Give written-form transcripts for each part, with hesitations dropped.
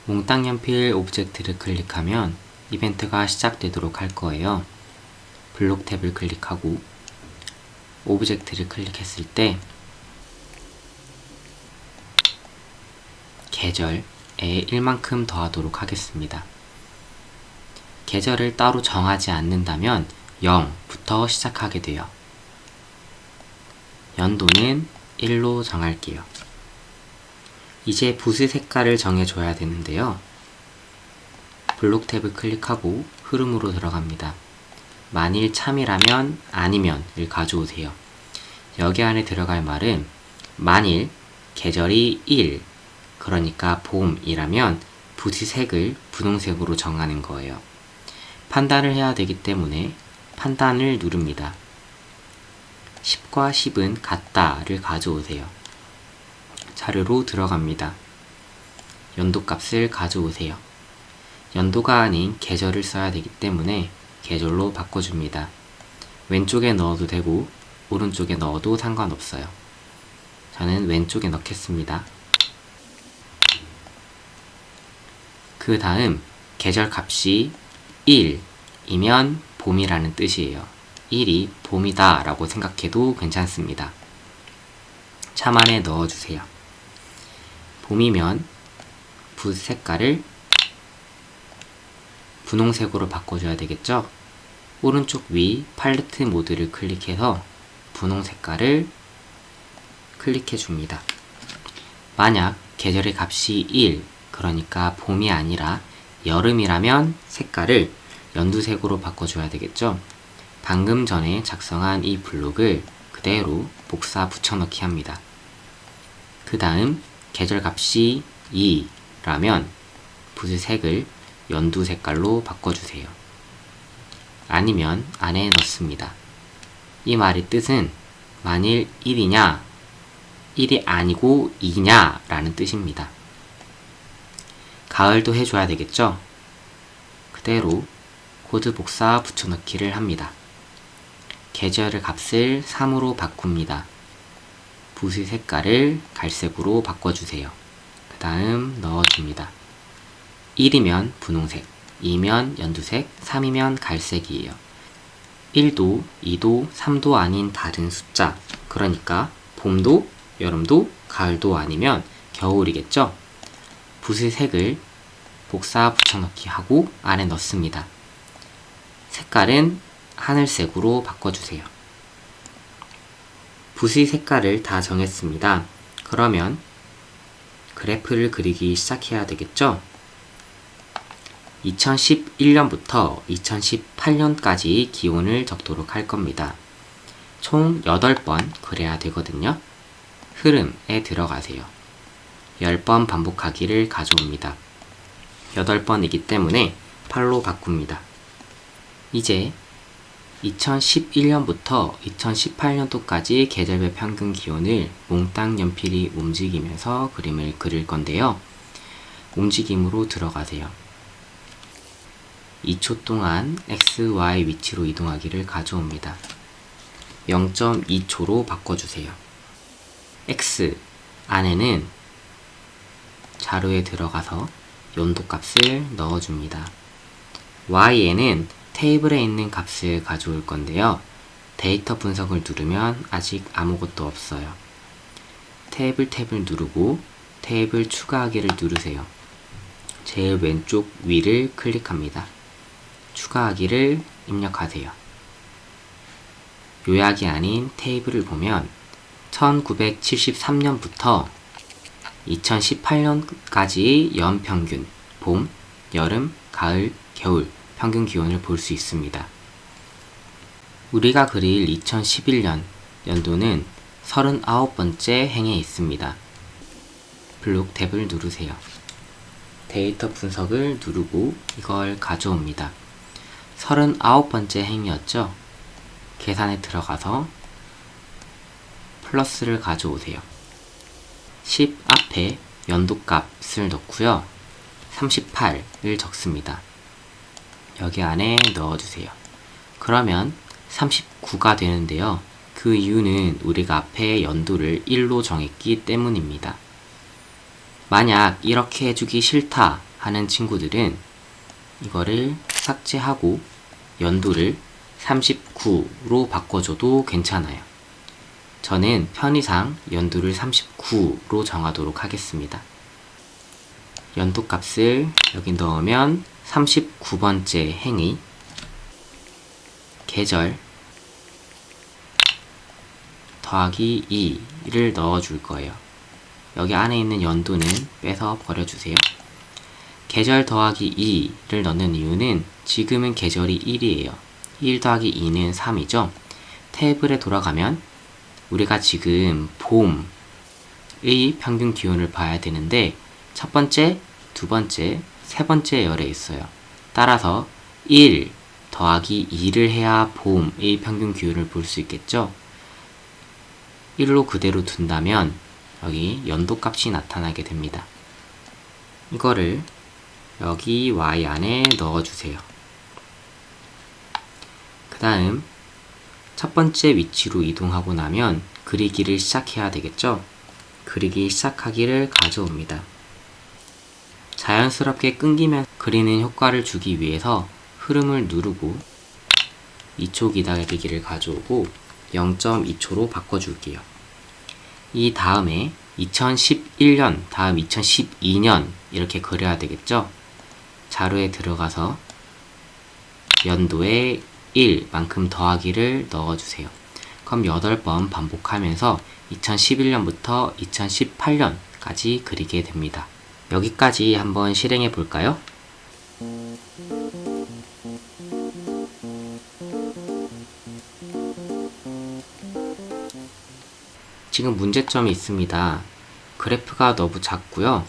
몽땅 연필 오브젝트를 클릭하면 이벤트가 시작되도록 할 거예요. 블록 탭을 클릭하고 오브젝트를 클릭했을 때 계절에 1만큼 더하도록 하겠습니다. 계절을 따로 정하지 않는다면 0부터 시작하게 돼요. 연도는 1로 정할게요. 이제 붓의 색깔을 정해줘야 되는데요. 블록 탭을 클릭하고 흐름으로 들어갑니다. 만일 참이라면 아니면을 가져오세요. 여기 안에 들어갈 말은 만일 계절이 1, 그러니까 봄이라면 붓의 색을 분홍색으로 정하는 거예요. 판단을 해야 되기 때문에 판단을 누릅니다. 10과 10은 같다를 가져오세요. 자료로 들어갑니다. 연도값을 가져오세요. 연도가 아닌 계절을 써야 되기 때문에 계절로 바꿔줍니다. 왼쪽에 넣어도 되고 오른쪽에 넣어도 상관없어요. 저는 왼쪽에 넣겠습니다. 그 다음 계절 값이 1이면 봄이라는 뜻이에요. 1이 봄이다 라고 생각해도 괜찮습니다. 참 안에 넣어주세요. 봄이면 붓 색깔을 분홍색으로 바꿔줘야 되겠죠? 오른쪽 위 팔레트 모드를 클릭해서 분홍 색깔을 클릭해 줍니다. 만약 계절의 값이 1, 그러니까 봄이 아니라 여름이라면 색깔을 연두색으로 바꿔줘야 되겠죠? 방금 전에 작성한 이 블록을 그대로 복사 붙여넣기 합니다. 그 다음 계절 값이 2라면 붓의 색을 연두 색깔로 바꿔주세요. 아니면 안에 넣습니다. 이 말의 뜻은 만일 1이냐, 1이 아니고 2냐 라는 뜻입니다. 가을도 해줘야 되겠죠? 그대로 코드 복사 붙여넣기를 합니다. 계절의 값을 3으로 바꿉니다. 붓의 색깔을 갈색으로 바꿔주세요. 그 다음 넣어줍니다. 1이면 분홍색, 2면 연두색, 3이면 갈색이에요. 1도, 2도, 3도 아닌 다른 숫자, 그러니까 봄도, 여름도, 가을도 아니면 겨울이겠죠? 붓의 색을 복사 붙여넣기 하고 안에 넣습니다. 색깔은 하늘색으로 바꿔주세요. 붓의 색깔을 다 정했습니다. 그러면 그래프를 그리기 시작해야 되겠죠? 2011년부터 2018년까지 기온을 적도록 할 겁니다. 총 8번 그려야 되거든요. 흐름에 들어가세요. 10번 반복하기를 가져옵니다. 8번이기 때문에 8로 바꿉니다. 이제 2011년부터 2018년도까지 계절별 평균 기온을 몽땅 연필이 움직이면서 그림을 그릴 건데요. 움직임으로 들어가세요. 2초 동안 X, Y 위치로 이동하기를 가져옵니다. 0.2초로 바꿔주세요. X 안에는 자료에 들어가서 연도값을 넣어줍니다. Y에는 테이블에 있는 값을 가져올 건데요. 데이터 분석을 누르면 아직 아무것도 없어요. 테이블 탭을 누르고 테이블 추가하기를 누르세요. 제일 왼쪽 위를 클릭합니다. 추가하기를 입력하세요. 요약이 아닌 테이블을 보면 1973년부터 2018년까지의 연평균, 봄, 여름, 가을, 겨울 평균 기온을 볼 수 있습니다. 우리가 그릴 2011년 연도는 39번째 행에 있습니다. 블록 탭을 누르세요. 데이터 분석을 누르고 이걸 가져옵니다. 39번째 행이었죠? 계산에 들어가서 플러스를 가져오세요. 10 앞에 연도값을 넣고요. 38을 적습니다. 여기 안에 넣어주세요. 그러면 39가 되는데요. 그 이유는 우리가 앞에 연도를 1로 정했기 때문입니다. 만약 이렇게 해주기 싫다 하는 친구들은 이거를 삭제하고 연도를 39로 바꿔줘도 괜찮아요. 저는 편의상 연도를 39로 정하도록 하겠습니다. 연도 값을 여기 넣으면 39번째 행의, 계절 더하기 2를 넣어줄 거예요. 여기 안에 있는 연도는 빼서 버려주세요. 계절 더하기 2를 넣는 이유는 지금은 계절이 1이에요. 1 더하기 2는 3이죠. 테이블에 돌아가면 우리가 지금 봄의 평균 기온을 봐야 되는데 첫 번째, 두 번째, 세 번째 열에 있어요. 따라서 1 더하기 2를 해야 봄의 평균 기온을 볼 수 있겠죠. 1로 그대로 둔다면 여기 연도 값이 나타나게 됩니다. 이거를 여기 y 안에 넣어주세요. 그 다음 첫 번째 위치로 이동하고 나면 그리기를 시작해야 되겠죠? 그리기 시작하기를 가져옵니다. 자연스럽게 끊기면 그리는 효과를 주기 위해서 흐름을 누르고 2초 기다리기를 가져오고 0.2초로 바꿔줄게요. 이 다음에 2011년, 다음 2012년 이렇게 그려야 되겠죠? 자료에 들어가서 연도에 1만큼 더하기를 넣어주세요. 그럼 8번 반복하면서 2011년부터 2018년까지 그리게 됩니다. 여기까지 한번 실행해 볼까요? 지금 문제점이 있습니다. 그래프가 너무 작고요.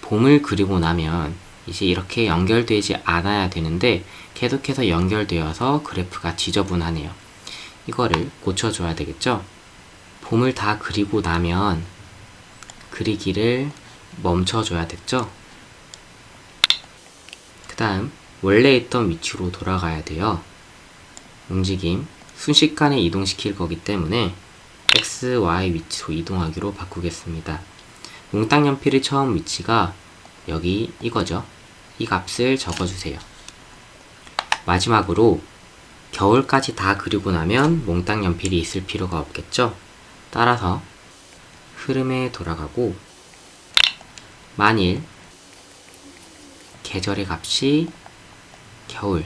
봄을 그리고 나면 이제 이렇게 연결되지 않아야 되는데 계속해서 연결되어서 그래프가 지저분하네요. 이거를 고쳐줘야 되겠죠? 봄을 다 그리고 나면 그리기를 멈춰줘야 됐죠? 그 다음 원래 있던 위치로 돌아가야 돼요. 움직임 순식간에 이동시킬 거기 때문에 X, Y 위치로 이동하기로 바꾸겠습니다. 몽땅 연필의 처음 위치가 여기 이거죠. 이 값을 적어주세요. 마지막으로 겨울까지 다 그리고 나면 몽땅 연필이 있을 필요가 없겠죠? 따라서 흐름에 돌아가고 만일 계절의 값이 겨울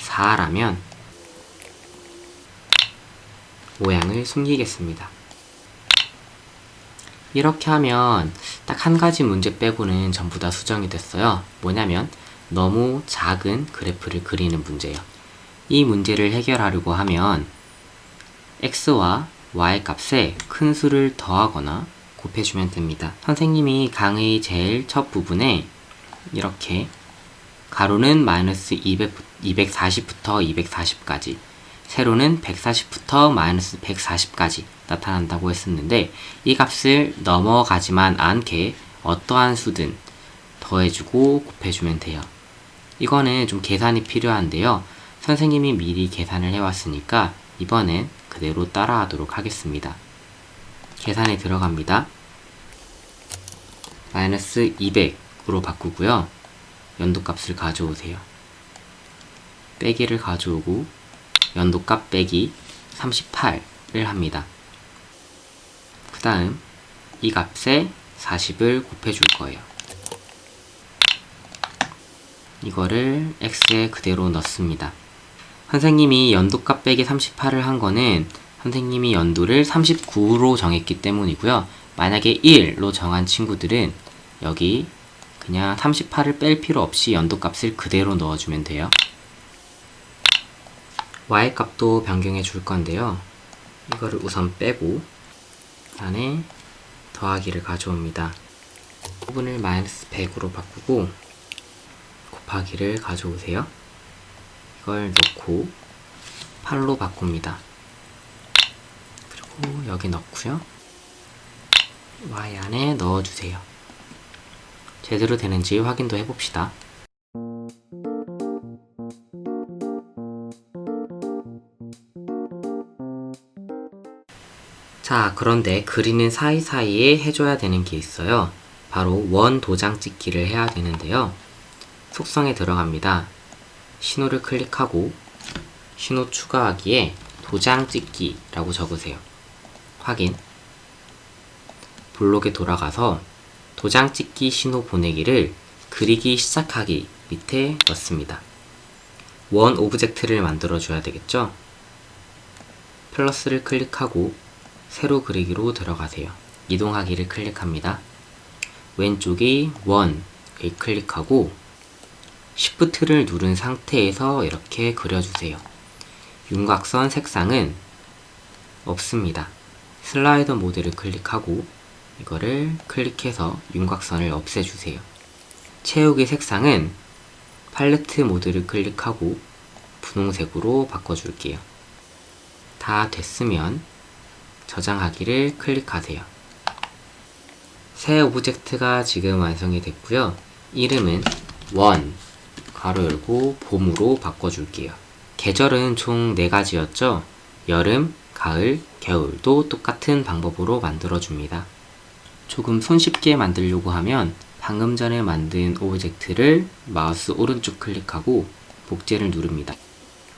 4라면 모양을 숨기겠습니다. 이렇게 하면 딱 한 가지 문제 빼고는 전부 다 수정이 됐어요. 뭐냐면 너무 작은 그래프를 그리는 문제예요. 이 문제를 해결하려고 하면 x와 y 값에 큰 수를 더하거나 곱해주면 됩니다. 선생님이 강의 제일 첫 부분에 이렇게 가로는 마이너스 240부터 240까지 세로는 140부터 마이너스 140까지 나타난다고 했었는데 이 값을 넘어가지만 않게 어떠한 수든 더해주고 곱해주면 돼요. 이거는 좀 계산이 필요한데요. 선생님이 미리 계산을 해왔으니까 이번엔 그대로 따라하도록 하겠습니다. 계산에 들어갑니다. 마이너스 200으로 바꾸고요. 연도값을 가져오세요. 빼기를 가져오고 연도값 빼기 38을 합니다. 그 다음 이 값에 40을 곱해줄 거예요. 이거를 x에 그대로 넣습니다. 선생님이 연도값 빼기 38을 한 거는 선생님이 연도를 39로 정했기 때문이고요. 만약에 1로 정한 친구들은 여기 그냥 38을 뺄 필요 없이 연도값을 그대로 넣어주면 돼요. y값도 변경해 줄 건데요. 이거를 우선 빼고 안에 더하기를 가져옵니다. 부분을 마이너스 100으로 바꾸고 곱하기를 가져오세요. 이걸 넣고 8로 바꿉니다. 그리고 여기 넣고요. y 안에 넣어주세요. 제대로 되는지 확인도 해봅시다. 자, 그런데 그리는 사이사이에 해줘야 되는 게 있어요. 바로 원 도장 찍기를 해야 되는데요. 속성에 들어갑니다. 신호를 클릭하고 신호 추가하기에 도장 찍기라고 적으세요. 확인. 블록에 돌아가서 도장 찍기 신호 보내기를 그리기 시작하기 밑에 넣습니다. 원 오브젝트를 만들어 줘야 되겠죠? 플러스를 클릭하고 세로 그리기로 들어가세요. 이동하기를 클릭합니다. 왼쪽이 원을 클릭하고 Shift를 누른 상태에서 이렇게 그려주세요. 윤곽선 색상은 없습니다. 슬라이더 모드를 클릭하고 이거를 클릭해서 윤곽선을 없애주세요. 채우기 색상은 팔레트 모드를 클릭하고 분홍색으로 바꿔줄게요. 다 됐으면 저장하기를 클릭하세요. 새 오브젝트가 지금 완성이 됐고요. 이름은 원 괄호 열고 봄으로 바꿔줄게요. 계절은 총 4가지였죠. 여름, 가을, 겨울도 똑같은 방법으로 만들어줍니다. 조금 손쉽게 만들려고 하면 방금 전에 만든 오브젝트를 마우스 오른쪽 클릭하고 복제를 누릅니다.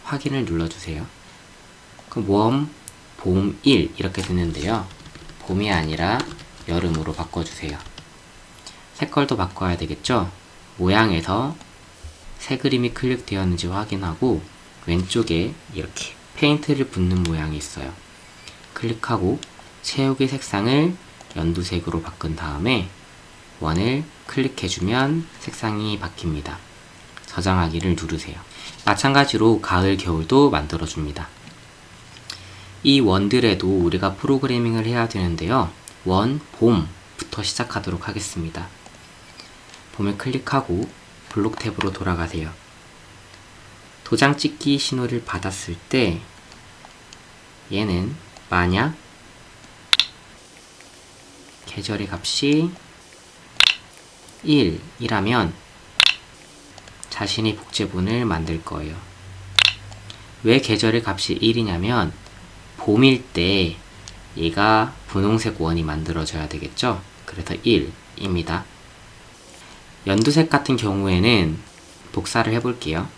확인을 눌러주세요. 그럼 웜, 봄, 일 이렇게 되는데요. 봄이 아니라 여름으로 바꿔주세요. 색깔도 바꿔야 되겠죠? 모양에서 새 그림이 클릭되었는지 확인하고 왼쪽에 이렇게 페인트를 붓는 모양이 있어요. 클릭하고 채우기 색상을 연두색으로 바꾼 다음에 원을 클릭해주면 색상이 바뀝니다. 저장하기를 누르세요. 마찬가지로 가을, 겨울도 만들어줍니다. 이 원들에도 우리가 프로그래밍을 해야 되는데요. 원, 봄부터 시작하도록 하겠습니다. 봄을 클릭하고 블록 탭으로 돌아가세요. 도장 찍기 신호를 받았을 때 얘는 만약 계절의 값이 1이라면 자신이 복제본을 만들 거예요. 왜 계절의 값이 1이냐면 봄일 때 얘가 분홍색 원이 만들어져야 되겠죠? 그래서 1입니다. 연두색 같은 경우에는 복사를 해볼게요.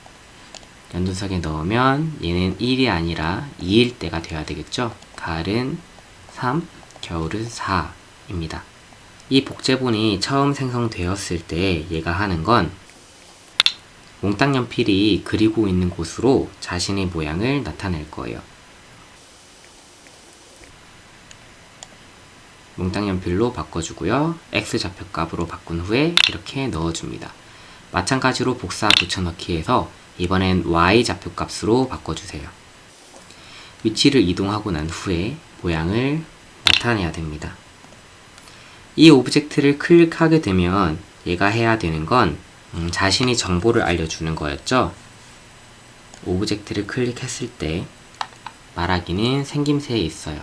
연두색에 넣으면 얘는 1이 아니라 2일 때가 돼야 되겠죠? 가을은 3, 겨울은 4입니다. 이 복제본이 처음 생성되었을 때 얘가 하는 건 몽땅 연필이 그리고 있는 곳으로 자신의 모양을 나타낼 거예요. 몽땅 연필로 바꿔주고요. X 좌표값으로 바꾼 후에 이렇게 넣어줍니다. 마찬가지로 복사 붙여넣기에서 이번엔 Y 좌표값으로 바꿔주세요. 위치를 이동하고 난 후에 모양을 나타내야 됩니다. 이 오브젝트를 클릭하게 되면 얘가 해야 되는 건 자신이 정보를 알려주는 거였죠. 오브젝트를 클릭했을 때 말하기는 생김새에 있어요.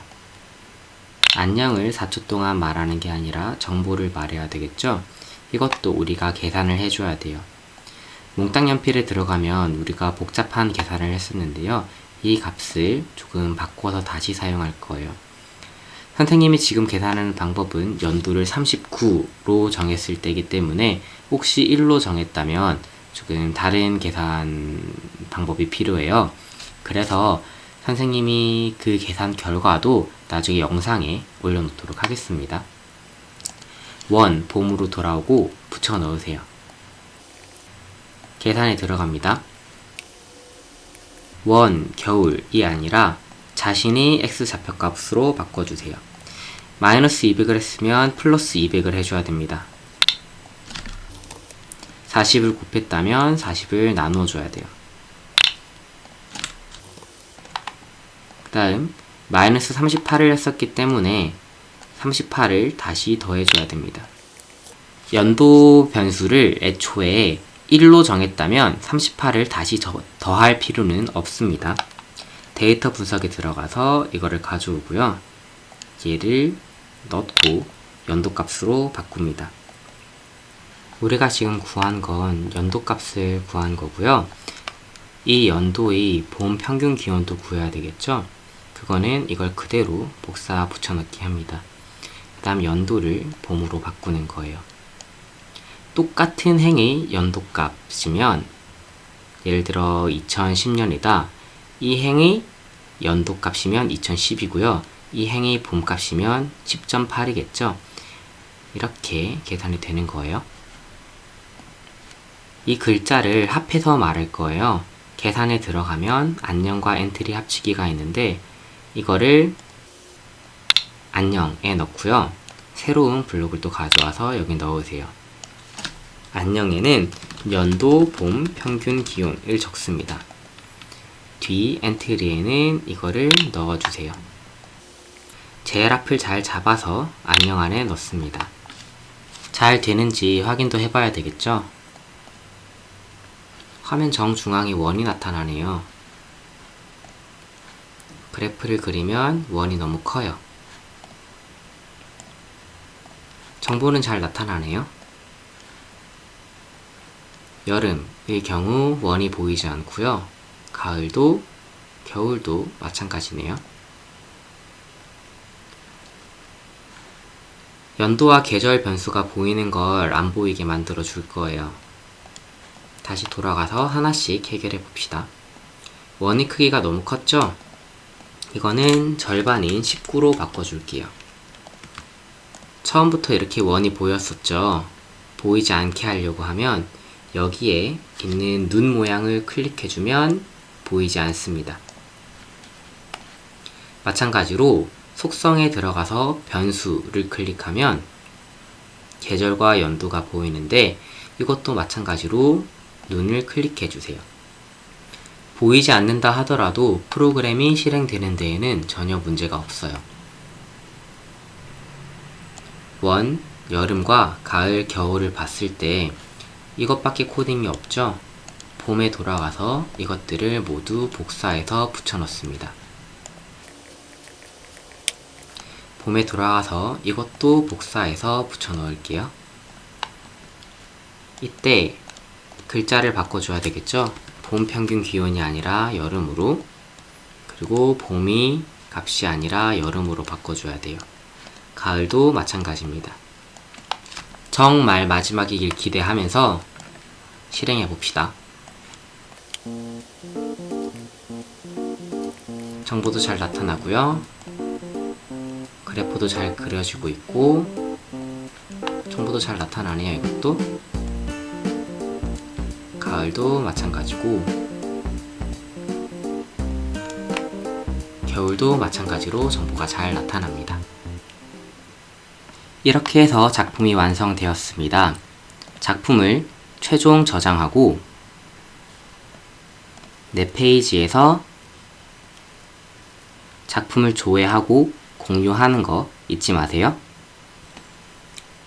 안녕을 4초 동안 말하는 게 아니라 정보를 말해야 되겠죠. 이것도 우리가 계산을 해줘야 돼요. 몽땅 연필에 들어가면 우리가 복잡한 계산을 했었는데요. 이 값을 조금 바꿔서 다시 사용할 거예요. 선생님이 지금 계산하는 방법은 연도를 39로 정했을 때이기 때문에 혹시 1로 정했다면 조금 다른 계산 방법이 필요해요. 그래서 선생님이 그 계산 결과도 나중에 영상에 올려놓도록 하겠습니다. 원, 봄으로 돌아오고 붙여 넣으세요. 계산에 들어갑니다. 원, 겨울이 아니라 자신이 X 좌표값으로 바꿔주세요. 마이너스 200을 했으면 플러스 200을 해줘야 됩니다. 40을 곱했다면 40을 나누어줘야 돼요. 그 다음 마이너스 38을 했었기 때문에 38을 다시 더해줘야 됩니다. 연도 변수를 애초에 1로 정했다면 38을 다시 더할 필요는 없습니다. 데이터 분석에 들어가서 이거를 가져오고요. 얘를 넣고 연도값으로 바꿉니다. 우리가 지금 구한 건 연도값을 구한 거고요. 이 연도의 봄 평균 기온도 구해야 되겠죠? 그거는 이걸 그대로 복사 붙여넣기 합니다. 그 다음 연도를 봄으로 바꾸는 거예요. 똑같은 행의 연도값이면 예를 들어 2010년이다. 이 행의 연도값이면 2010이고요. 이 행의 봄값이면 10.8이겠죠. 이렇게 계산이 되는 거예요. 이 글자를 합해서 말할 거예요. 계산에 들어가면 안녕과 엔트리 합치기가 있는데 이거를 안녕에 넣고요. 새로운 블록을 또 가져와서 여기 넣으세요. 안녕에는 연도 봄 평균 기온을 적습니다. 뒤 엔트리에는 이거를 넣어주세요. 제일 앞을 잘 잡아서 안녕 안에 넣습니다. 잘 되는지 확인도 해봐야 되겠죠? 화면 정중앙에 원이 나타나네요. 그래프를 그리면 원이 너무 커요. 정보는 잘 나타나네요. 여름의 경우 원이 보이지 않고요. 가을도 겨울도 마찬가지네요. 연도와 계절 변수가 보이는 걸 안 보이게 만들어 줄 거예요. 다시 돌아가서 하나씩 해결해 봅시다. 원의 크기가 너무 컸죠? 이거는 절반인 19로 바꿔줄게요. 처음부터 이렇게 원이 보였었죠? 보이지 않게 하려고 하면 여기에 있는 눈 모양을 클릭해주면 보이지 않습니다. 마찬가지로 속성에 들어가서 변수를 클릭하면 계절과 연도가 보이는데 이것도 마찬가지로 눈을 클릭해주세요. 보이지 않는다 하더라도 프로그램이 실행되는 데에는 전혀 문제가 없어요. 원, 여름과 가을, 겨울을 봤을 때 이것밖에 코딩이 없죠? 봄에 돌아가서 이것들을 모두 복사해서 붙여넣습니다. 봄에 돌아가서 이것도 복사해서 붙여넣을게요. 이때 글자를 바꿔줘야 되겠죠? 봄 평균 기온이 아니라 여름으로, 그리고 봄이 값이 아니라 여름으로 바꿔줘야 돼요. 가을도 마찬가지입니다. 정말 마지막이길 기대하면서 실행해 봅시다. 정보도 잘 나타나고요. 그래프도 잘 그려지고 있고 정보도 잘 나타나네요. 이것도 가을도 마찬가지고 겨울도 마찬가지로 정보가 잘 나타납니다. 이렇게 해서 작품이 완성되었습니다. 작품을 최종 저장하고 내 페이지에서 작품을 조회하고 공유하는 거 잊지 마세요.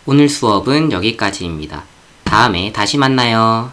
오늘 수업은 여기까지입니다. 다음에 다시 만나요.